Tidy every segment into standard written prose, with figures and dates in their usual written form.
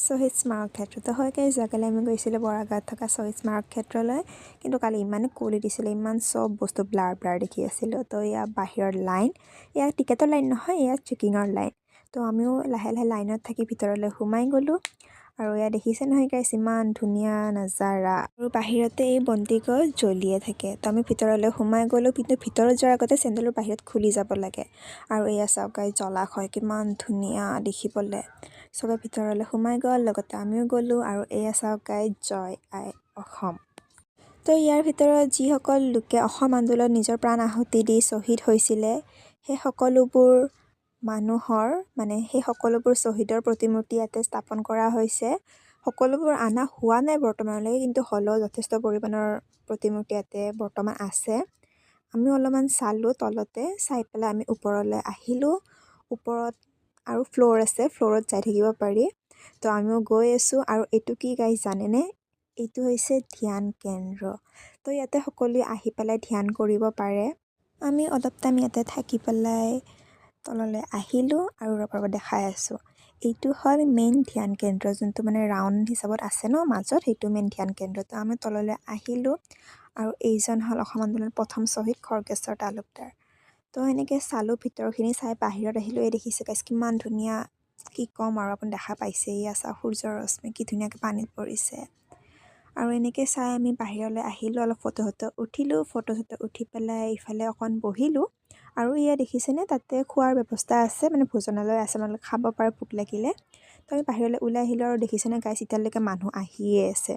শ্বহীদ স্মাৰক ক্ষেত্ৰ তো হয় গাইজ যোৱাকালি আমি গৈছিলোঁ বৰাগাঁৱত থকা শ্বহীদ স্মাৰক ক্ষেত্ৰলৈ কিন্তু কালি ইমানে কুঁৱলী দিছিলে ইমান চব বস্তু ব্লাৰ ব্লাৰ দেখি আছিলোঁ তো এয়া বাহিৰৰ লাইন এয়া টিকেটৰ লাইন নহয় এয়া চেকিঙৰ লাইন তো আমিও লাহে লাহে লাইনত থাকি ভিতৰলৈ সোমাই গ'লোঁ আৰু এয়া দেখিছে নহয় গাইজ ইমান ধুনীয়া নাজাৰা আৰু বাহিৰতে এই বন্তিগছ জ্বলিয়ে থাকে তো আমি ভিতৰলৈ সোমাই গ'লোঁ কিন্তু ভিতৰত যোৱাৰ আগতে চেণ্ডেলৰ বাহিৰত খুলি যাব লাগে আৰু এয়া চাওক গাইজ জলাশয় কিমান ধুনীয়া দেখিবলৈ চবে ভিতৰলৈ সোমাই গ'ল লগতে আমিও গ'লোঁ আৰু এয়া চাওক গাইজ জয় আই অসম তো ইয়াৰ ভিতৰত যিসকল লোকে অসম আন্দোলনত নিজৰ প্ৰাণ আহুতি দি শ্বহীদ হৈছিলে সেই সকলোবোৰ মানুহৰ সেই সকলোবোৰ শ্বহীদৰ প্ৰতিমূৰ্তি ইয়াতে স্থাপন কৰা হৈছে সকলোবোৰ অনা হোৱা নাই বৰ্তমানলৈকে কিন্তু হ'লেও যথেষ্ট পৰিমাণৰ প্ৰতিমূৰ্তি ইয়াতে বৰ্তমান আছে আমি অলপমান চালোঁ তলতে চাই পেলাই আমি ওপৰলৈ আহিলোঁ ওপৰত আৰু ফ্ল'ৰ আছে ফ্ল'ৰত যাই থাকিব পাৰি তো আমিও গৈ আছোঁ আৰু এইটো কি গাইজ জানেনে এইটো হৈছে ধ্যান কেন্দ্ৰ তো ইয়াতে সকলোৱে আহি পেলাই ধ্যান কৰিব পাৰে আমি অলপ টাইম ইয়াতে থাকি পেলাই তললৈ আহিলোঁ আৰু ৰ'ব দেখাই আছোঁ এইটো হ'ল মেইন ধ্যান কেন্দ্ৰ যোনটো ৰাউণ্ড হিচাপত আছে ন মাজত সেইটো মেইন ধ্যান কেন্দ্ৰ তো আমি তললৈ আহিলোঁ আৰু এইজন হ'ল অসম আন্দোলনৰ প্ৰথম শ্বহীদ খৰ্গেশ্বৰ তালুকদাৰ তো এনেকৈ চালোঁ ভিতৰখিনি চাই বাহিৰত আহিলোঁ এই দেখিছে গাইজ কিমান ধুনীয়া কি ক'ম আৰু আপুনি দেখা পাইছে এয়া চাওক সূৰ্যৰ ৰশ্মি কি ধুনীয়াকৈ পানীত পৰিছে আৰু এনেকৈ চাই আমি বাহিৰলৈ আহিলোঁ অলপ ফটো উঠি পেলাই ইফালে অকণ বহিলোঁ আৰু এয়া দেখিছেনে তাতে খোৱাৰ ব্যৱস্থা আছে ভোজনালয় আছে আপোনালোকে খাব পাৰে ভোক লাগিলে তো আমি বাহিৰলৈ ওলাই আহিলোঁ আৰু দেখিছেনে গাইজ এতিয়ালৈকে মানুহ আহিয়ে আছে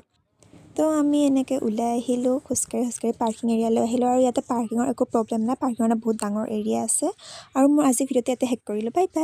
তো আমি এনেকৈ ওলাই আহিলোঁ খোজকাঢ়ি পাৰ্কিং এৰিয়ালৈ আহিলোঁ আৰু ইয়াতে পাৰ্কিঙৰ একো প্ৰব্লেম নাই পাৰ্কিঙৰ বহুত ডাঙৰ এৰিয়া আছে আৰু মোৰ আজি ভিডিঅ'টো ইয়াতে শেষ কৰিলোঁ বাই বাই